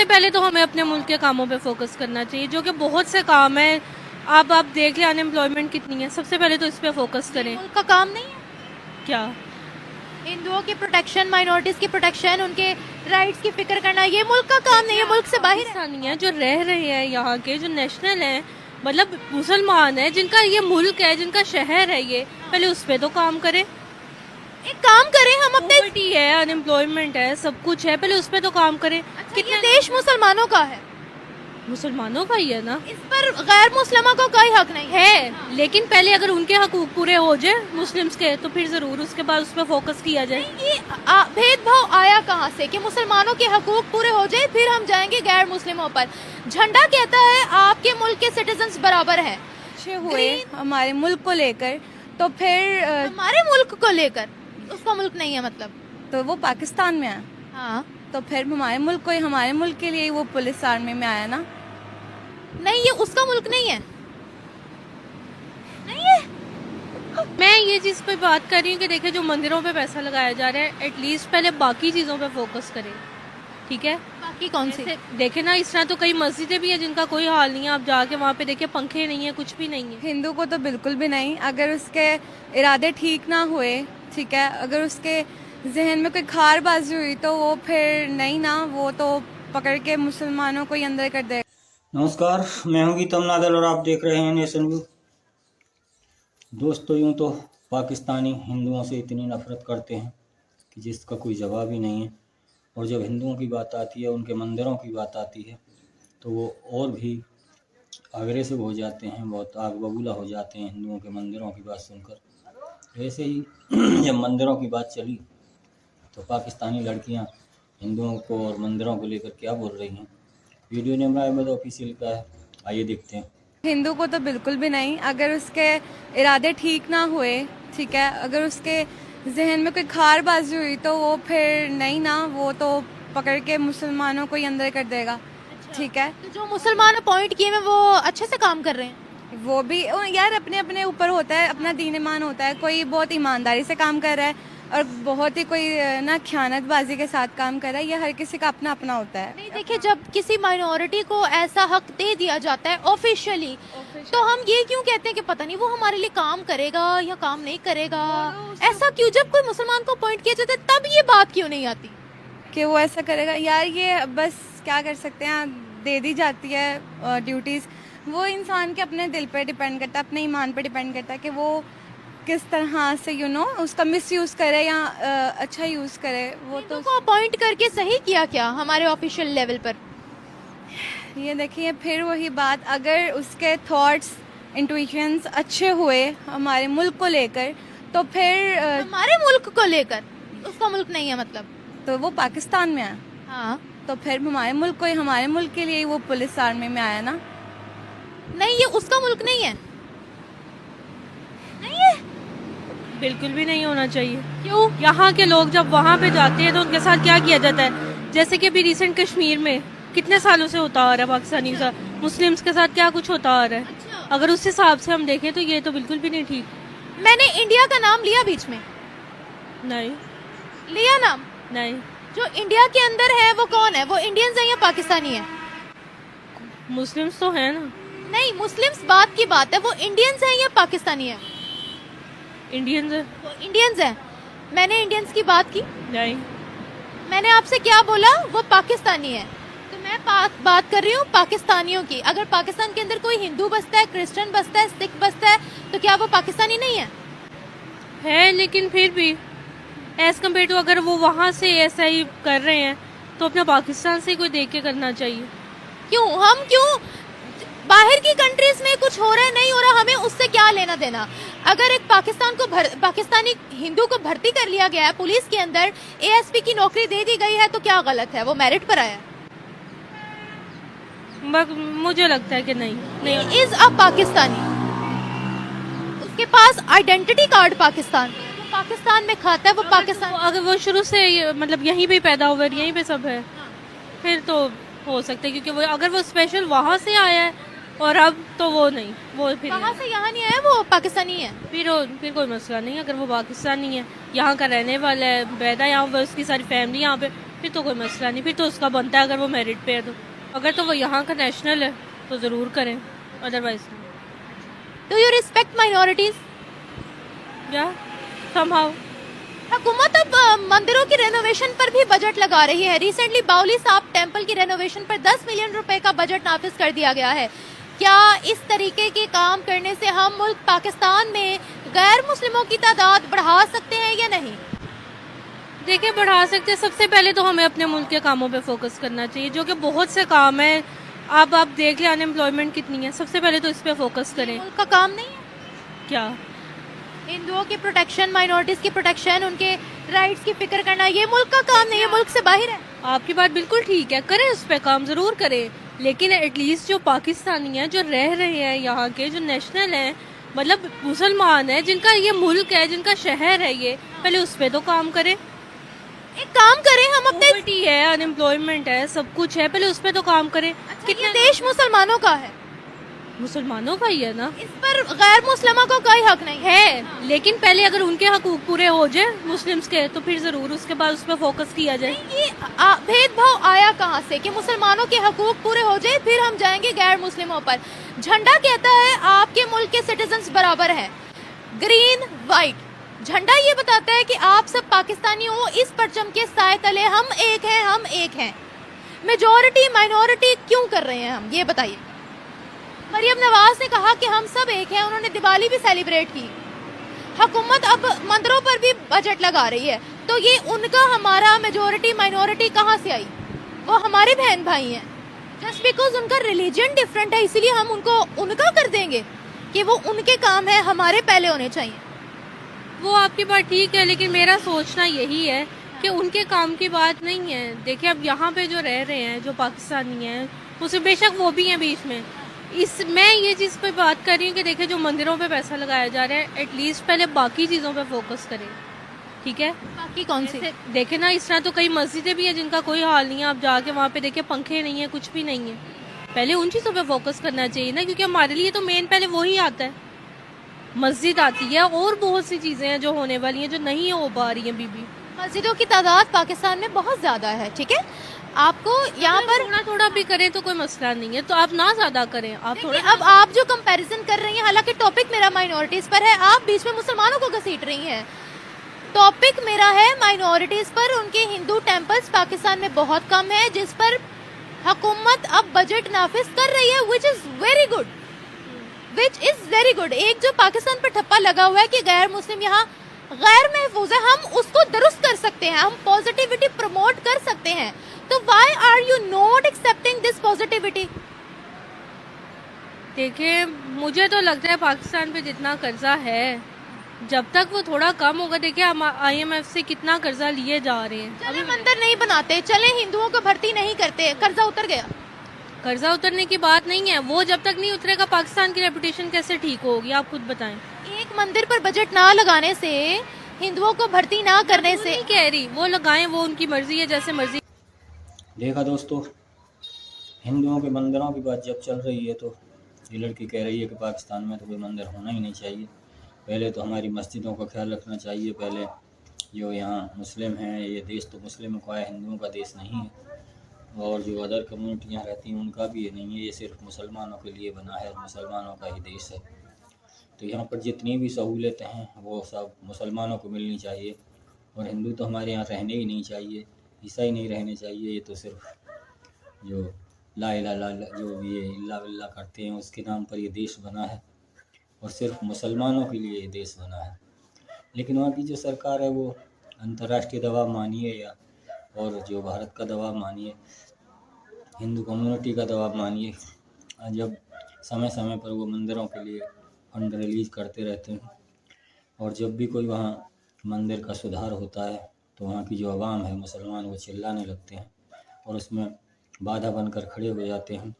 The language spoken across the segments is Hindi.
सबसे पहले तो हमें अपने मुल्क के कामों पे फोकस करना चाहिए, जो कि बहुत से काम है। आप देख लें अनएम्प्लॉयमेंट कितनी है, सबसे पहले तो इस पे फोकस करें। मुल्क का काम नहीं है क्या हिंदुओं की प्रोटेक्शन, माइनॉरिटीज की प्रोटेक्शन, उनके राइट्स की फिक्र करना, ये मुल्क का काम नहीं है, मुल्क से बाहर है। पाकिस्तानी है जो रह रहे हैं यहाँ के, जो नेशनल हैं, मतलब मुसलमान है, जिनका ये मुल्क है, जिनका शहर है ये, पहले उस पे तो काम करें। एक काम करें हम अपने पॉवर्टी है, अनएम्प्लॉयमेंट है, सब कुछ है, पहले उस पे तो काम करें। कितने देश मुसलमानों का है, मुसलमानों का ही है ना, इस पर गैर मुस्लिमों को कोई हक नहीं है, लेकिन पहले अगर उनके हकूक पूरे हो जाए मुस्लिम्स के, तो फिर जरूर उसके बाद उस पर फोकस किया जाए। ये भेदभाव आया कहाँ से कि मुसलमानों के हकूक पूरे हो जाए फिर हम जाएंगे गैर मुस्लिमों पर। झंडा कहता है आपके मुल्क के सिटीजन्स बराबर हैं। अच्छे हुए हमारे मुल्क को लेकर, तो फिर हमारे मुल्क को लेकर उसका मुल्क नहीं है मतलब, तो वो पाकिस्तान में आया, हाँ तो फिर हमारे मुल्क के लिए वो पुलिस आर्मी में आया ना। नहीं, ये उसका मुल्क नहीं है, नहीं है। मैं ये चीज पे बात कर रही हूँ कि देखिए जो मंदिरों पे पैसा लगाया जा रहा है, एटलीस्ट पहले बाकी चीजों पे फोकस करें, ठीक है। बाकी कौन सी? देखे ना, इस तरह तो कई मस्जिदें भी हैं जिनका कोई हाल नहीं है, आप जाके वहाँ पे देखिए पंखे नहीं है, कुछ भी नहीं है। हिंदू को तो बिल्कुल भी नहीं, अगर उसके इरादे ठीक ना हुए, ठीक है, अगर उसके जहन में कोई खारबाजी हुई तो वो फिर नहीं ना, वो तो पकड़ के मुसलमानों को ही अंदर कर देगा। नमस्कार, मैं हूं गीतम नादल और आप देख रहे हैं नेशन व्यू। दोस्तों, यूं तो पाकिस्तानी हिंदुओं से इतनी नफरत करते हैं कि जिसका कोई जवाब ही नहीं है, और जब हिंदुओं की बात आती है, उनके मंदिरों की बात आती है, तो वो और भी अग्रेसिव हो जाते हैं, बहुत आग बबूला हो जाते हैं हिंदुओं के मंदिरों की बात सुनकर। ऐसे ही जब मंदिरों की बात चली तो पाकिस्तानी लड़कियां हिंदुओं को और मंदिरों को लेकर क्या बोल रही हैं, वीडियो ने इमरान अहमद ऑफिशियल का है, आइए देखते हैं। हिंदू को तो बिल्कुल भी नहीं, अगर उसके इरादे ठीक ना हुए, ठीक है, अगर उसके जहन में कोई खारबाजी हुई तो वो फिर नहीं ना, वो तो पकड़ के मुसलमानों को ही अंदर कर देगा, ठीक है। तो जो मुसलमान अपॉइंट किए हैं वो अच्छे से काम कर रहे हैं। वो भी यार अपने अपने ऊपर होता है, अपना दीन ईमान होता है, कोई बहुत ईमानदारी से काम कर रहा है और बहुत ही कोई ना खयानतबाजी के साथ काम कर रहा है, ये हर किसी का अपना अपना होता है। नहीं देखिए, जब किसी माइनॉरिटी को ऐसा हक दे दिया जाता है ऑफिशियली, तो हम ये क्यों कहते हैं कि पता नहीं वो हमारे लिए काम करेगा या काम नहीं करेगा, ऐसा क्यों? जब कोई मुसलमान को अपॉइंट किया जाता है तब ये बात क्यों नहीं आती कि वो ऐसा करेगा? यार ये बस क्या कर सकते हैं, दे दी जाती है ड्यूटीज़, वो इंसान के अपने दिल पे डिपेंड करता है, अपने ईमान पे डिपेंड करता है कि वो किस तरह से उसका मिसयूज़ करे या अच्छा यूज़ करे। वो तो को अपॉइंट करके सही किया क्या हमारे ऑफिशियल लेवल पर? ये देखिए फिर वही बात, अगर उसके थॉट्स इंट्यूशंस अच्छे हुए हमारे मुल्क को लेकर, तो फिर हमारे मुल्क को लेकर उसका मुल्क नहीं है मतलब, तो वो पाकिस्तान में आया, हाँ। तो फिर हमारे मुल्क के लिए वो पुलिस आर्मी में आया ना। नहीं, ये उसका मुल्क नहीं है, नहीं है, बिल्कुल भी नहीं होना चाहिए। क्यों? यहाँ के लोग जब वहाँ पे जाते हैं तो उनके साथ क्या किया जाता है? जैसे कि अभी रिसेंट कश्मीर में कितने सालों से होता आ रहा है पाकिस्तानी का मुस्लिम्स के साथ क्या कुछ होता आ रहा है। अच्छा। अगर उस हिसाब से हम देखें तो ये तो बिल्कुल भी नहीं ठीक। मैंने इंडिया का नाम लिया बीच में, नहीं लिया नाम। नहीं, जो इंडिया के अंदर है वो कौन है? वो इंडियंस है या पाकिस्तानी है? मुस्लिम्स तो है ना। नहीं, मुस्लिम्स बात की बात है, वो इंडियंस है या पाकिस्तानी है? इंडियंस है। वो इंडियंस है। मैंने इंडियंस की बात की? नहीं, मैंने आपसे क्या बोला? वो पाकिस्तानी है। तो मैं बात कर रही हूँ पाकिस्तानियों की। अगर पाकिस्तान के अंदर कोई हिंदू बसता है, क्रिश्चियन बसता है, सिख बसता है, तो क्या वो पाकिस्तानी नहीं है? लेकिन फिर भी एज कम्पेयर टू अगर वो वहाँ से ऐसा ही कर रहे हैं तो अपना पाकिस्तान से कोई देख के करना चाहिए। क्यों बाहर की कंट्रीज में कुछ हो रहा है, नहीं हो रहा, हमें उससे क्या लेना देना? अगर एक पाकिस्तानी हिंदू को भर्ती कर लिया गया है पुलिस के अंदर, एएसपी की नौकरी दे दी गई है, तो क्या गलत है? वो मेरिट पर आया? मुझे लगता है कि नहीं। इज अ पाकिस्तानी, उसके पास आइडेंटिटी कार्ड पाकिस्तान में खाता है, वो पाकिस्तान। अगर वो शुरू से मतलब यहीं पे पैदा हुआ है, यहीं पे सब है, फिर तो हो सकता है, क्योंकि वो अगर वो स्पेशल वहाँ से आया है और अब तो वो नहीं, वो फिर वहाँ से यहाँ नहीं आया, वो पाकिस्तानी है। फिर कोई मसला नहीं। अगर वो पाकिस्तानी है, यहाँ का रहने वाला है, पैदा यहाँ हुआ, उसकी सारी फैमिली यहाँ पे, फिर तो कोई मसला नहीं, फिर तो उसका बनता है अगर वो मेरिट पे है तो। अगर तो वो यहाँ का नेशनल है तो ज़रूर करें, otherwise do you respect minorities? या समहाउ। हुकूमत अब मंदिरों की रेनोवेशन पर भी बजट लगा रही है। रिसेंटली बाउली साहब टेम्पल की रेनोवेशन पर 10 मिलियन रुपए का बजट नाफिज कर दिया गया है। क्या इस तरीके के काम करने से हम मुल्क पाकिस्तान में गैर मुस्लिमों की तादाद बढ़ा सकते हैं या नहीं? देखिए, बढ़ा सकते हैं। सबसे पहले तो हमें अपने मुल्क के कामों पे फोकस करना चाहिए, जो कि बहुत से काम है। आप देख लें अनएम्प्लॉयमेंट कितनी है, सबसे पहले तो इस पे फोकस करें। मुल्क का काम नहीं है क्या हिंदुओं की प्रोटेक्शन, माइनॉरिटीज की प्रोटेक्शन, उनके राइट्स की फिक्र करना, ये मुल्क का काम नहीं है, मुल्क से बाहर है। आपकी बात बिल्कुल ठीक है, करें उस पे काम ज़रूर करें, लेकिन एटलीस्ट जो पाकिस्तानी हैं, जो रह रहे हैं यहाँ के, जो नेशनल हैं, मतलब मुसलमान हैं, जिनका ये मुल्क है, जिनका शहर है ये, पहले उस पे तो काम करें। एक काम करें, हम अपने पॉवर्टी है, अनएम्प्लॉयमेंट है, सब कुछ है, पहले उस पे तो काम करें। कितने देश मुसलमानों का है, मुसलमानों का ही है ना, इस पर गैर मुस्लिमों को कोई हक नहीं है, लेकिन पहले अगर उनके हकूक पूरे हो जाए मुस्लिम्स के, तो फिर जरूर उसके बाद उस पर फोकस किया जाए। ये भेदभाव आया कहाँ से कि मुसलमानों के हकूक पूरे हो जाए फिर हम जाएंगे गैर मुस्लिमों पर? झंडा कहता है आपके मुल्क के सिटीजन्स बराबर हैं, ग्रीन व्हाइट। झंडा ये बताता है कि आप सब पाकिस्तानी हो, इस परचम के साए तले हम एक हैं, हम एक हैं। मेजॉरिटी माइनॉरिटी क्यों कर रहे हैं हम, ये बताइए। मरियम नवाज ने कहा कि हम सब एक हैं, उन्होंने दिवाली भी सेलिब्रेट की। हुकूमत अब मंदिरों पर भी बजट लगा रही है, तो ये उनका हमारा मेजॉरिटी माइनॉरिटी कहाँ से आई? वो हमारे बहन भाई हैं। जस्ट बिकॉज उनका रिलीजन डिफरेंट है इसलिए हम उनको उनका कर देंगे कि वो उनके काम है, हमारे पहले होने चाहिए। वो आपकी बात ठीक है, लेकिन मेरा सोचना यही है कि उनके काम की बात नहीं है। देखिए, अब यहाँ पे जो रह रहे हैं, जो पाकिस्तानी हैं, उसे बेशक वो भी हैं बीच में, मैं ये चीज़ पे बात कर रही हूँ कि देखिए, जो मंदिरों पे पैसा लगाया जा रहा है, एटलीस्ट पहले बाकी चीज़ों पे फोकस करें, ठीक है? बाकी कौन सी? देखे ना, इस तरह तो कई मस्जिदें भी हैं जिनका कोई हाल नहीं है, आप जाके वहाँ पे देखिए पंखे नहीं है, कुछ भी नहीं है। पहले उन चीज़ों पे फोकस करना चाहिए ना, क्योंकि हमारे लिए तो मेन पहले वही आता है। मस्जिद आती है और बहुत सी चीज़ें हैं जो होने वाली हैं, जो नहीं हो पा रही हैं बीबी। मस्जिदों की तादाद पाकिस्तान में बहुत ज़्यादा है, ठीक है? आपको यहाँ पर थोड़ा थोड़ा भी करें तो कोई मसला नहीं है, तो आप ना ज़्यादा करें, आप थोड़ा। अब आप जो कंपैरिजन कर रही हैं, हालांकि टॉपिक मेरा माइनॉरिटीज पर है, आप बीच में मुसलमानों को घसीट रही हैं। टॉपिक मेरा है माइनॉरिटीज पर, उनके हिंदू टेम्पल्स पाकिस्तान में बहुत कम है, जिस पर हुकूमत अब बजट नाफिज कर रही है, विच इज वेरी गुड। एक जो पाकिस्तान पर ठप्पा लगा हुआ है कि गैर मुस्लिम यहाँ गैर महफूज है, हम उसको दुरुस्त कर सकते हैं, हम पॉजिटिविटी प्रमोट कर सकते हैं। तो why are you not accepting this positivity? देखिए, मुझे तो लगता है पाकिस्तान पे जितना कर्जा है, जब तक वो थोड़ा कम होगा, देखिए हम IMF से कितना कर्जा लिए जा रहे हैं। चले मंदिर नहीं बनाते, चले हिंदुओं को भर्ती नहीं करते, कर्जा उतर गया। कर्जा उतरने की बात नहीं है, वो जब तक नहीं उतरेगा पाकिस्तान की रेपुटेशन कैसे ठीक होगी, आप खुद बताएं। एक मंदिर पर बजट ना लगाने से, हिंदुओं को भर्ती ना करने से, नहीं कह रही वो लगाएं, वो उनकी मर्जी है, जैसे मर्जी। देखा दोस्तों, हिंदुओं के मंदिरों की बात जब चल रही है तो ये लड़की कह रही है कि पाकिस्तान में तो कोई मंदिर होना ही नहीं चाहिए। पहले तो हमारी मस्जिदों का ख्याल रखना चाहिए। पहले जो यहाँ मुस्लिम हैं, ये देश तो मुस्लिमों का है, हिंदुओं का देश नहीं है। और जो अदर कम्युनिटियाँ रहती हैं उनका भी ये नहीं है, ये सिर्फ मुसलमानों के लिए बना है, मुसलमानों का ही देश है। तो यहाँ पर जितनी भी सहूलतें हैं वो सब मुसलमानों को मिलनी चाहिए, और हिंदू तो हमारे यहाँ रहने ही नहीं चाहिए, ईसाई नहीं रहने चाहिए। ये तो सिर्फ जो ला इला ला जो ये इल्ला बिल्ला करते हैं उसके नाम पर ये देश बना है, और सिर्फ मुसलमानों के लिए ये देश बना है। लेकिन वहाँ की जो सरकार है वो अंतर्राष्ट्रीय दबाव मानिए या और जो भारत का दबाव मानिए, हिंदू कम्युनिटी का दबाव मानिए, जब समय समय पर वो मंदिरों के लिए फंड रिलीज करते रहते हैं, और जब भी कोई वहाँ मंदिर का सुधार होता है तो वहाँ की जो आवाम है मुसलमान, वो चिल्लाने लगते हैं और उसमें बाधा बनकर खड़े हो जाते हैं।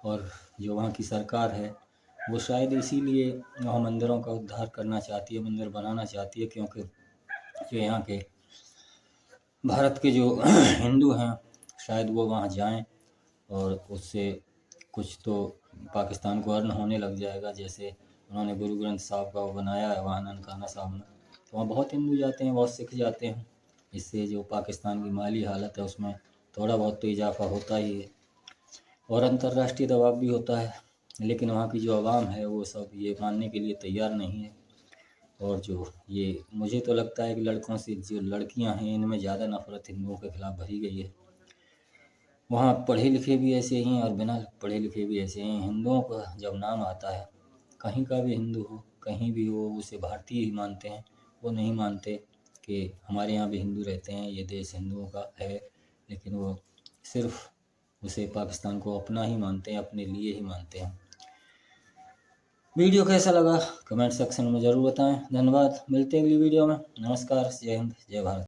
और जो वहाँ की सरकार है वो शायद इसीलिए वहाँ मंदिरों का उद्धार करना चाहती है, मंदिर बनाना चाहती है, क्योंकि जो यहाँ के भारत के जो हिंदू हैं शायद वो वहाँ जाएं और उससे कुछ तो पाकिस्तान को अर्न होने लग जाएगा। जैसे उन्होंने गुरु ग्रंथ साहब का वो बनाया है वहाँ ननकाना साहब में, तो वहाँ बहुत हिंदू जाते हैं, बहुत सिख जाते हैं, इससे जो पाकिस्तान की माली हालत है उसमें थोड़ा बहुत तो इजाफा होता ही है और अंतर्राष्ट्रीय दबाव भी होता है, लेकिन वहाँ की जो आवाम है वो सब ये मानने के लिए तैयार नहीं है। और जो ये मुझे तो लगता है कि लड़कों से जो लड़कियां हैं इनमें ज़्यादा नफरत हिंदुओं के खिलाफ भरी गई है। वहाँ पढ़े लिखे भी ऐसे ही हैं और बिना पढ़े लिखे भी ऐसे हैं। हिंदुओं का जब नाम आता है, कहीं का भी हिंदू हो, कहीं भी हो, उसे भारतीय ही मानते हैं। वो नहीं मानते कि हमारे यहाँ भी हिंदू रहते हैं, ये देश हिंदुओं का है, लेकिन वो सिर्फ उसे पाकिस्तान को अपना ही मानते हैं, अपने लिए ही मानते हैं। वीडियो कैसा लगा कमेंट सेक्शन में ज़रूर बताएं। धन्यवाद, मिलते हैं अगली वीडियो में। नमस्कार, जय हिंद, जय भारत।